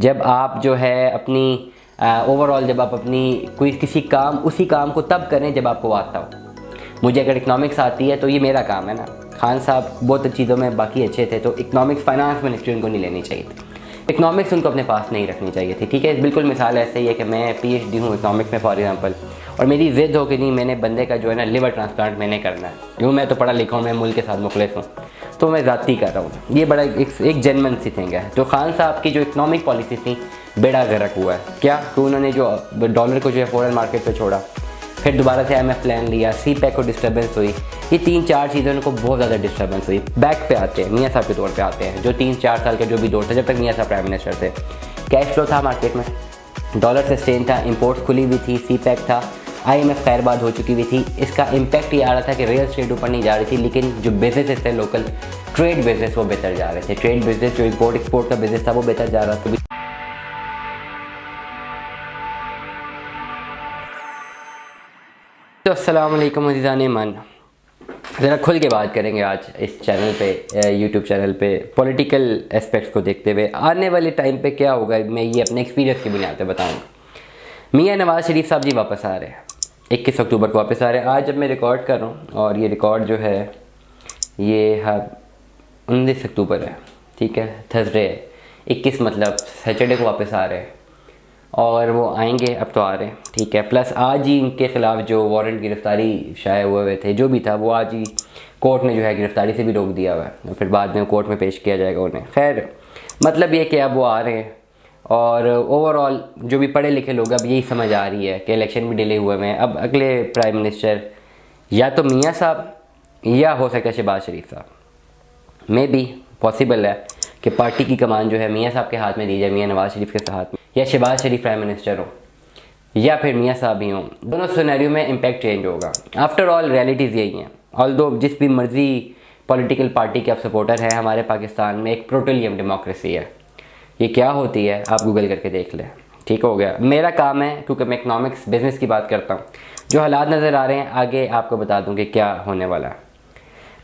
जब आप जो है अपनी ओवरऑल जब आप अपनी कोई किसी काम उसी काम को तब करें जब आपको आता हो। मुझे अगर इकनॉमिक्स आती है तो ये मेरा काम है ना। खान साहब बहुत चीज़ों में बाकी अच्छे थे, तो इकनॉमिक्स फाइनेंस मिनिस्ट्री उनको नहीं लेनी चाहिए थी, इकनॉमिक्स उनको अपने पास नहीं रखनी चाहिए थी। ठीक है, बिल्कुल मिसाल ऐसे ही है कि मैं PhD हूँ इकनॉमिक्स में फॉर एग्जांपल, और मेरी ज़िद हो कि नहीं मैंने बंदे का जो है ना लिवर ट्रांसप्लांट मैंने करना है, यूँ मैं तो पढ़ा लिखा हूँ, मैं मुल्क के साथ मुखलिस हूँ, तो मैं ज़ाती कर रहा हूँ। ये बड़ा एक जेन्युइन सी थिंग है। तो खान साहब की जो इकनॉमिक पॉलिसी थी बेड़ा गर्क हुआ है क्या कि उन्होंने जो डॉलर को जो है फॉरेन मार्केट पे छोड़ा, फिर दोबारा से IMF प्लान लिया, CPEC को डिस्टर्बेंस हुई, ये 3-4 चीज़ें उनको बहुत ज़्यादा डिस्टर्बेंस हुई। बैक पे आते हैं, मियाँ साहब के दौर पे आते हैं, जो 3-4 साल का जो भी दौर था जब तक मियाँ साहब प्राइम मिनिस्टर थे। कैश फ्लो था मार्केट में, डॉलर सस्टेन था, इंपोर्ट्स खुली हुई थी, CPEC था, IMF खैरबाद हो चुकी हुई थी। इसका इम्पैक्ट ये आ रहा था कि रियल स्टेट ऊपर नहीं जा रही थी, लेकिन जो बिजनेस थे लोकल ट्रेड बिजनेस वो बेहतर जा रहे थे। ट्रेड बिजनेस जो इम्पोर्ट एक्सपोर्ट का बिजनेस था वो बेहतर जा रहा था। तो अस्सलाम वालेकुम अज़ीज़ान मन, ज़रा खुल के बात करेंगे आज इस चैनल पे, यूट्यूब चैनल पे पॉलिटिकल एस्पेक्ट्स को देखते हुए। आने वाले टाइम पे क्या होगा मैं ये अपने एक्सपीरियंस की बुनियाद पे बताऊँगा। मियाँ नवाज़ शरीफ साहब जी वापस आ रहे हैं, 21 अक्टूबर को वापस आ रहे हैं। आज जब मैं रिकॉर्ड कर रहा हूँ, और ये रिकॉर्ड जो है ये 19 अक्टूबर है, ठीक है, थर्सडे है। 21 मतलब सैटरडे को वापस आ रहे हैं, और वो आएंगे, अब तो आ रहे हैं, ठीक है। प्लस आज ही इनके ख़िलाफ़ जो वारंट गिरफ्तारी शाये हुए थे, जो भी था वो आज ही कोर्ट ने जो है गिरफ्तारी से भी रोक दिया हुआ है, और फिर बाद में कोर्ट में पेश किया जाएगा उन्हें। खैर मतलब ये कि अब वो आ रहे हैं, और ओवरऑल जो भी पढ़े लिखे लोग अब यही समझ आ रही है कि इलेक्शन भी डिले हुए हैं। अब अगले प्राइम मिनिस्टर या तो मियाँ साहब या हो सकता है शहबाज शरीफ साहब। मे बी पॉसिबल है कि पार्टी की कमान जो है मियाँ साहब के हाथ में दी जाए, मियाँ नवाज़ शरीफ के हाथ में, या शहबाज शरीफ प्राइम मिनिस्टर हो या फिर मियाँ साहब ही हों। दोनों सिनेरियो में इम्पैक्ट चेंज होगा। आफ्टर ऑल रियलिटीज़ यही हैं। ऑल्दो जिस भी मर्जी पॉलिटिकल पार्टी के आप सपोर्टर हैं, हमारे पाकिस्तान में एक प्रोटोलियम डेमोक्रेसी है। ये क्या होती है आप गूगल करके देख लें, ठीक हो गया। मेरा काम है, क्योंकि मैं इकनॉमिक्स बिजनेस की बात करता हूँ, जो हालात नज़र आ रहे हैं आगे आपको बता दूँ कि क्या होने वाला है।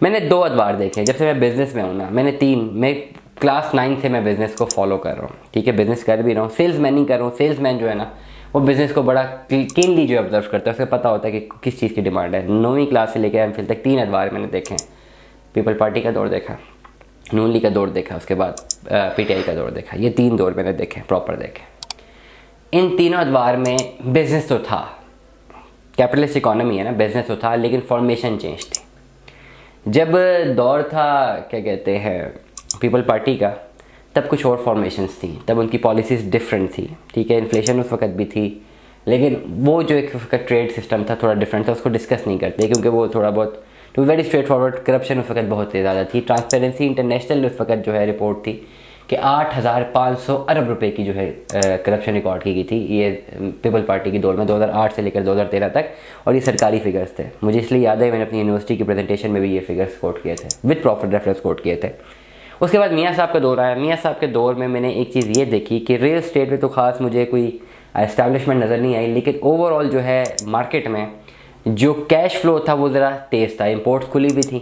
मैंने 2 अदवार देखे जब से मैं बिज़नेस में हूँ ना, मैं क्लास 9 से मैं बिज़नेस को फॉलो कर रहा हूँ, ठीक है, बिज़नेस कर भी रहा हूँ, सेल्समैन नहीं कर रहा हूँ। सेल्समैन जो है ना वो बिज़नेस को बड़ा कीनली जो ऑब्जर्व करता है, उसे पता होता है कि किस चीज़ की डिमांड है। 9वीं क्लास से लेकर MPhil तक 3 अदवार मैंने देखे हैं। पीपल पार्टी का दौर देखा, नून लीग का दौर देखा, उसके बाद PTI का दौर देखा। ये 3 दौर मैंने देखे, प्रॉपर देखे। इन तीनों अदवार में बिज़नेस तो था, कैपिटलिस्ट इकॉनमी है ना, बिज़नेस तो था, लेकिन फॉर्मेशन चेंज थी। जब दौर था क्या कहते हैं पीपल पार्टी का, तब कुछ और फॉर्मेशंस थी, तब उनकी पॉलिसीज़ डिफरेंट थी, ठीक है। इन्फ्लेशन उस वक्त भी थी, लेकिन वो जो एक ट्रेड सिस्टम था थोड़ा डिफरेंट था, उसको डिस्कस नहीं करते क्योंकि वो थोड़ा बहुत too very straightforward. Corruption उस वक्त बहुत ज़्यादा थी। ट्रांसपेरेंसी इंटरनेशनल उस वक्त जो है रिपोर्ट थी कि 8,500 अरब रुपए की जो है करप्शन रिकॉर्ड की गई थी ये पीपल पार्टी की दौर में, 2008 से लेकर 2013 तक। और ये सरकारी फिगर्स थे, मुझे इसलिए याद है मैंने अपनी यूनिवर्सिटी की प्रेजेंटेशन में भी ये फिगर्स कोट किए थे, विद प्रॉफिट रेफरेंस कोट किए थे। उसके बाद मियाँ साहब का दौर आया। मियाँ साहब के दौर में मैंने एक चीज़ ये देखी कि रियल स्टेट में तो ख़ास मुझे कोई एस्टैब्लिशमेंट नज़र नहीं आई, लेकिन ओवरऑल जो है मार्केट में जो कैश फ्लो था वो ज़रा तेज़ था। इंपोर्ट्स खुली भी थी,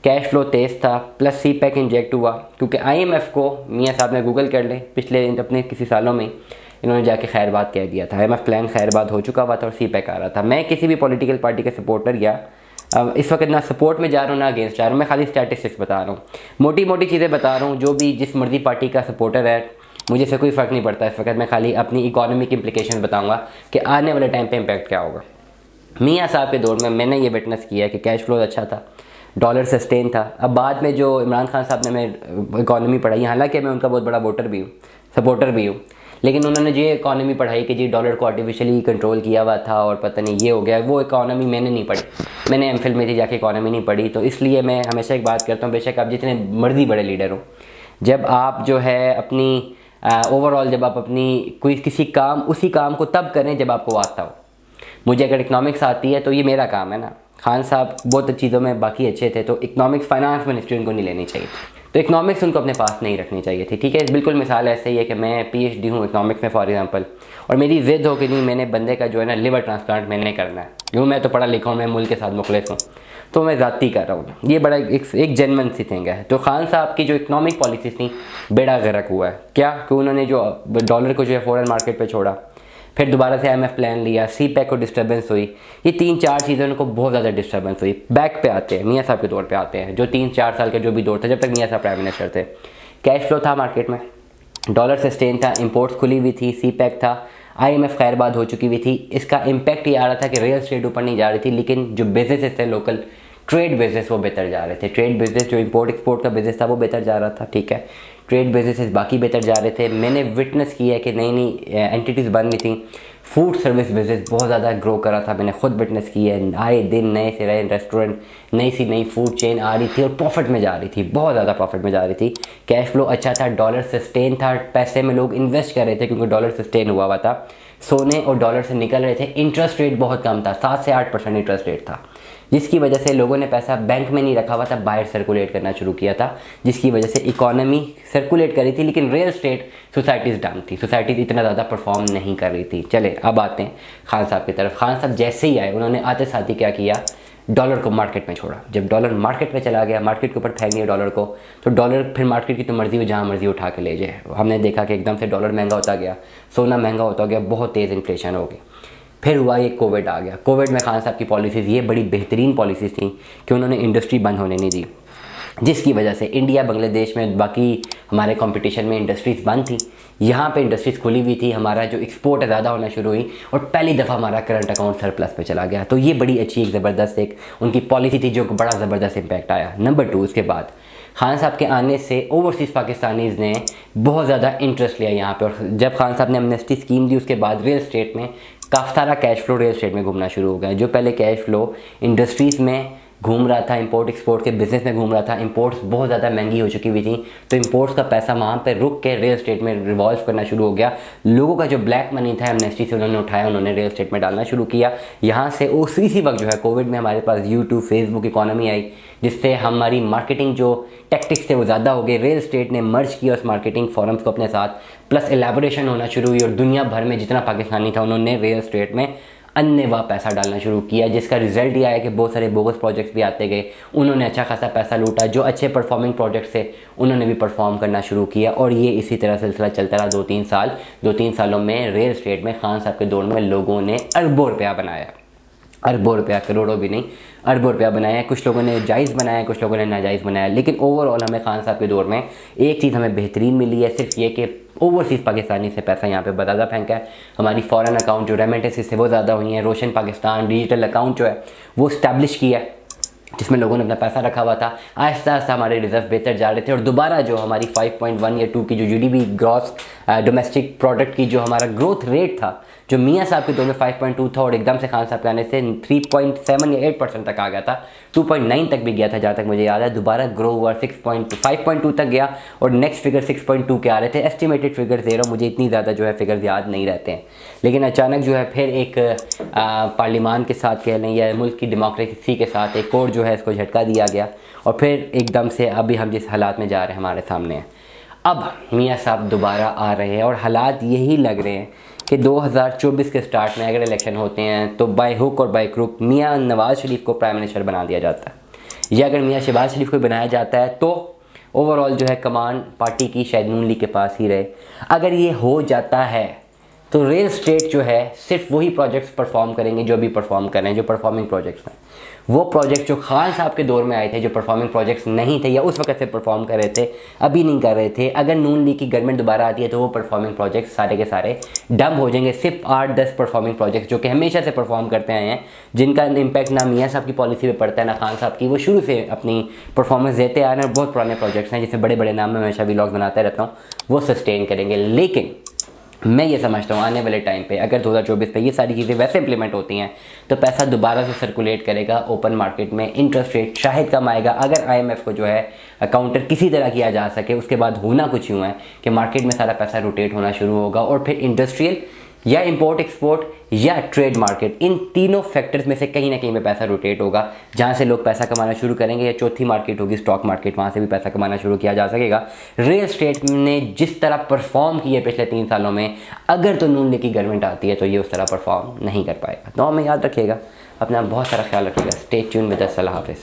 कैश फ्लो तेज़ था, प्लस CPEC इंजेक्ट हुआ, क्योंकि IMF को मियाँ साहब ने गूगल कर ले पिछले अपने किसी सालों में इन्होंने जाके खैरबाद कह दिया था। IMF प्लान खैरबाद हो चुका हुआ था और CPEC आ रहा था। मैं किसी भी पॉलिटिकल पार्टी के सपोर्टर या इस वक्त ना सपोर्ट में जा रहा हूँ ना अगेंस्ट जा रहा हूँ, मैं खाली स्टैटिस्टिक्स बता रहा हूँ, मोटी मोटी चीज़ें बता रहा हूँ। जो भी जिस मर्जी पार्टी का सपोर्टर है मुझे से कोई फ़र्क नहीं पड़ता इस वक्त। मैं खाली अपनी इकोनॉमिक इम्प्लीकेशन बताऊँगा कि आने वाले टाइम पे इम्पैक्ट क्या होगा। मियाँ साहब के दौर में मैंने ये विटनेस किया कि कैश फ्लो अच्छा था, डॉलर सस्टेन था। अब बाद में जो इमरान खान साहब ने मैं इकॉनमी पढ़ाई, हालांकि मैं उनका बहुत बड़ा वोटर भी हूँ, सपोर्टर भी हूँ, लेकिन उन्होंने जो इकॉनमी पढ़ाई कि जी डॉलर को आर्टिफिशियली कंट्रोल किया हुआ था और पता नहीं ये हो गया, वो इकॉनमी मैंने नहीं पढ़ी। मैंने MPhil में थी, जाके इकॉनमी नहीं पढ़ी। तो इसलिए मैं हमेशा एक बात करता हूँ, बेशक आप जितने मर्जी बड़े लीडर हो, जब आप जो है अपनी ओवरऑल जब आप अपनी कोई किसी काम उसी काम को तब करें जब आपको आता हो। मुझे अगर इकनॉमिक्स आती है तो ये मेरा काम है ना। खान साहब बहुत चीज़ों में बाकी अच्छे थे, तो इकनॉमिक्स फाइनेंस मिनिस्ट्री उनको नहीं लेनी चाहिए थी, तो इकोनॉमिक्स उनको अपने पास नहीं रखनी चाहिए थी, ठीक है। बिल्कुल मिसाल ऐसे ही है कि मैं PhD हूँ इकोनॉमिक्स में फॉर एग्जांपल, और मेरी ज़िद हो कि नहीं मैंने बंदे का जो है ना लिवर ट्रांसप्लांट मैंने करना है, क्यों मैं तो पढ़ा लिखा हूँ, मैं मुल्क के साथ मुखलिस हूँ, तो मैं ज़ाती कर रहा हूँ। ये बड़ा एक जेन्युइन सी थिंग है। तो खान साहब की जो इकोनॉमिक पॉलिसी थी बेड़ा गर्क हुआ है। क्या कि उन्होंने जो डॉलर को जो है फॉरेन मार्केट पे छोड़ा, फिर दोबारा से IMF प्लान लिया, CPEC को डिस्टर्बेंस हुई, ये 3-4 चीज़ें उनको बहुत ज़्यादा डिस्टर्बेंस हुई। बैक पे आते हैं, मियाँ साहब के दौर पे आते हैं, जो 3-4 साल का जो भी दौर था जब तक मियाँ साहब प्राइम मिनिस्टर थे। कैश फ्लो था मार्केट में, डॉलर सस्टेन था, इंपोर्ट्स खुली हुई थी, CPEC था, IMF खैरबाद हो चुकी हुई थी। इसका इम्पैक्ट ये आ रहा था कि रियल स्टेट ऊपर नहीं जा रही थी, लेकिन जो बिजनेसेस थे लोकल ट्रेड बिजनेस वो बेहतर जा रहे थे। ट्रेड बिजनेस जो इंपोर्ट एक्सपोर्ट का बिजनेस था वो बेहतर जा रहा था, ठीक है। ट्रेड बिजनेसेस बाकी बेहतर जा रहे थे। मैंने विटनेस किया है कि नई नई एंटिटीज़ बन गई थी। फूड सर्विस बिजनेस बहुत ज़्यादा ग्रो कर रहा था, मैंने खुद विटनेस किया है। आए दिन नए से नए रेस्टोरेंट, नई सी नई फूड चेन आ रही थी और प्रॉफिट में जा रही थी, बहुत ज़्यादा प्रॉफिट में जा रही थी। कैश फ्लो अच्छा था, डॉलर सस्टेन था, पैसे में लोग इन्वेस्ट कर रहे थे क्योंकि डॉलर सस्टेन हुआ हुआ था, सोने और डॉलर से निकल रहे थे। इंटरेस्ट रेट बहुत कम था, 7 से 8% इंटरेस्ट रेट था, जिसकी वजह से लोगों ने पैसा बैंक में नहीं रखा हुआ था, बाहर सर्कुलेट करना शुरू किया था, जिसकी वजह से इकोनॉमी सर्कुलेट कर रही थी। लेकिन रियल स्टेट सोसाइटीज़ डाउन थी, सोसाइटीज़ इतना ज़्यादा परफॉर्म नहीं कर रही थी। चले अब आते हैं खान साहब की तरफ। खान साहब जैसे ही आए उन्होंने आते साथ ही क्या किया, डॉलर को मार्केट में छोड़ा। जब डॉलर मार्केट में चला गया, मार्केट के ऊपर फेंक दिया डॉलर को, तो डॉलर फिर मार्केट की तो मर्जी हो जहाँ मर्जी उठा के ले जाए। हमने देखा कि एकदम से डॉलर महंगा होता गया, सोना महंगा होता गया, बहुत तेज़ इन्फ्लेशन हो गई। फिर हुआ ये कोविड आ गया। कोविड में खान साहब की पॉलिसीज़ ये बड़ी बेहतरीन पॉलिसीज़ थी कि उन्होंने इंडस्ट्री बंद होने नहीं दी, जिसकी वजह से इंडिया बांग्लादेश में बाकी हमारे कंपटीशन में इंडस्ट्रीज़ बंद थी, यहाँ पे इंडस्ट्रीज़ खुली हुई थी, हमारा जो एक्सपोर्ट है ज़्यादा होना शुरू हुई और पहली दफ़ा हमारा करंट अकाउंट सरप्लस पे चला गया। तो ये बड़ी अच्छी एक ज़बरदस्त एक उनकी पॉलिसी थी जो बड़ा ज़बरदस्त इम्पैक्ट आया। नंबर 2, उसके बाद खान साहब के आने से ओवरसीज़ पाकिस्तानीज़ ने बहुत ज़्यादा इंटरेस्ट लिया यहाँ पे, और जब खान साहब ने एमनेस्टी स्कीम दी उसके बाद रियल स्टेट में काफ़ी सारा कैश फ्लो रियल स्टेट में घूमना शुरू हो गया। जो पहले कैश फ्लो इंडस्ट्रीज़ में घूम रहा था, इंपोर्ट एक्सपोर्ट के बिज़नेस में घूम रहा था, इंपोर्ट्स बहुत ज़्यादा महंगी हो चुकी हुई थी, तो इंपोर्ट्स का पैसा वहाँ पे रुक के रियल स्टेट में रिवॉल्व करना शुरू हो गया। लोगों का जो ब्लैक मनी था एमनेस्टी से उन्होंने उठाया, उन्होंने रियल स्टेट में डालना शुरू किया। यहाँ से उसी वक्त जो है कोविड में हमारे पास यूट्यूब, फेसबुक इकोनॉमी आई, जिससे हमारी मार्केटिंग जो टैक्टिक्स थे वो ज़्यादा हो गए। रियल स्टेट ने मर्ज किया उस मार्केटिंग फॉरम्स को अपने साथ, प्लस एलेबोरेशन होना शुरू हुई और दुनिया भर में जितना पाकिस्तानी था उन्होंने रियल स्टेट में अन्यवा पैसा डालना शुरू किया, जिसका रिजल्ट ये आया कि बहुत सारे बोगस प्रोजेक्ट्स भी आते गए। उन्होंने अच्छा खासा पैसा लूटा, जो अच्छे परफॉर्मिंग प्रोजेक्ट्स थे उन्होंने भी परफॉर्म करना शुरू किया, और ये इसी तरह सिलसिला चलता रहा 2-3 साल। 2-3 सालों में रियल स्टेट में खान साहब के दौर में लोगों ने अरबों रुपया बनाया, अरबों रुपया, करोड़ों भी नहीं, अरबों रुपया बनाया। कुछ लोगों ने जायज़ बनाया, कुछ लोगों ने नाजायज़ बनाया, लेकिन ओवरऑल हमें खान साहब के दौर में एक चीज़ हमें बेहतरीन मिली है, सिर्फ ये कि ओवरसीज़ पाकिस्तानी से पैसा यहाँ पे ज़्यादा फेंका है। हमारी फॉरेन अकाउंट जो रेमिटेंसेस से वो ज़्यादा हुई हैं। रोशन पाकिस्तान डिजिटल अकाउंट जो है वो इस्टेब्लिश किया है, जिसमें लोगों ने अपना पैसा रखा हुआ था। आहिस्ता आहिस्ता हमारे रिजर्व बेहतर जा रहे थे, और दोबारा जो हमारी 5.1 या 2 की जो GDP ग्रॉस डोमेस्टिक प्रोडक्ट की जो हमारा ग्रोथ रेट था, जो मियाँ साहब के दौर में 5.2 था और एकदम से खान साहब के आने से 3.7 या 8% तक आ गया था, 2.9 तक भी गया था जहाँ तक मुझे याद है। दोबारा ग्रो हुआ 5.2 तक गया, और नेक्स्ट फिगर 6.2 के आ रहे थे। एस्टिमेटेड फिगर दे रहा हूँ, मुझे इतनी ज़्यादा जो है फिगर याद नहीं रहते हैं, लेकिन अचानक जो है फिर एक पार्लियामान के साथ कह लें या मुल्क की डेमोक्रेसी के साथ एक और जो है इसको झटका दिया गया, और फिर एकदम से अभी हम जिस हालात में जा रहे हैं हमारे सामने हैं। अब मियाँ साहब दोबारा आ रहे हैं और हालात यही लग रहे हैं कि 2024 के स्टार्ट में अगर इलेक्शन होते हैं तो बाय हुक और बाय क्रुक मियाँ नवाज़ शरीफ को प्राइम मिनिस्टर बना दिया जाता है, या अगर मियाँ शहबाज शरीफ को बनाया जाता है तो ओवरऑल जो है कमान पार्टी की शायद नून लीग के पास ही रहे। अगर ये हो जाता है तो रियल स्टेट जो है सिर्फ वही प्रोजेक्ट्स परफॉर्म करेंगे जो अभी परफॉर्म कर रहे हैं, जो परफॉर्मिंग प्रोजेक्ट्स हैं। वो प्रोजेक्ट जो खान साहब के दौर में आए थे, जो परफॉर्मिंग प्रोजेक्ट्स नहीं थे या उस वक्त से परफॉर्म कर रहे थे, अभी नहीं कर रहे थे, अगर नून लीग की गवर्नमेंट दोबारा आती है तो वो परफॉर्मिंग प्रोजेक्ट्स सारे के सारे डंप हो जाएंगे। सिर्फ 8-10 परफॉर्मिंग प्रोजेक्ट्स जो कि हमेशा से परफॉर्म करते आए हैं, जिनका इम्पैक्ट ना मियाँ साहब की पॉलिसी पे पड़ता है ना खान साहब की, वो शुरू से अपनी परफॉर्मेंस देते आए हैं। बहुत पुराने प्रोजेक्ट्स हैं, जिससे बड़े बड़े नाम में हमेशा व्लॉग बनाता रहता हूँ, वो सस्टेन करेंगे। लेकिन मैं ये समझता हूँ आने वाले टाइम पे अगर 2024 पे ये सारी चीज़ें वैसे इंप्लीमेंट होती हैं तो पैसा दोबारा से सर्कुलेट करेगा ओपन मार्केट में, इंटरेस्ट रेट शायद कम आएगा। अगर IMF को जो है काउंटर किसी तरह किया जा सके, उसके बाद होना कुछ यूँ है कि मार्केट में सारा पैसा रोटेट होना शुरू होगा, और फिर इंडस्ट्रियल या इंपोर्ट एक्सपोर्ट या ट्रेड मार्केट, इन तीनों फैक्टर्स में से कहीं ना कहीं में पैसा रोटेट होगा, जहाँ से लोग पैसा कमाना शुरू करेंगे। या चौथी मार्केट होगी स्टॉक मार्केट, वहाँ से भी पैसा कमाना शुरू किया जा सकेगा। रियल एस्टेट ने जिस तरह परफॉर्म किया पिछले 3 सालों में, अगर तो नून लीग की गवर्नमेंट आती है तो ये उस तरह परफॉर्म नहीं कर पाएगा। तो हमें याद रखिएगा, अपना बहुत सारा ख्याल रखिएगा। Stay tune with us. अल्लाह हाफिज़।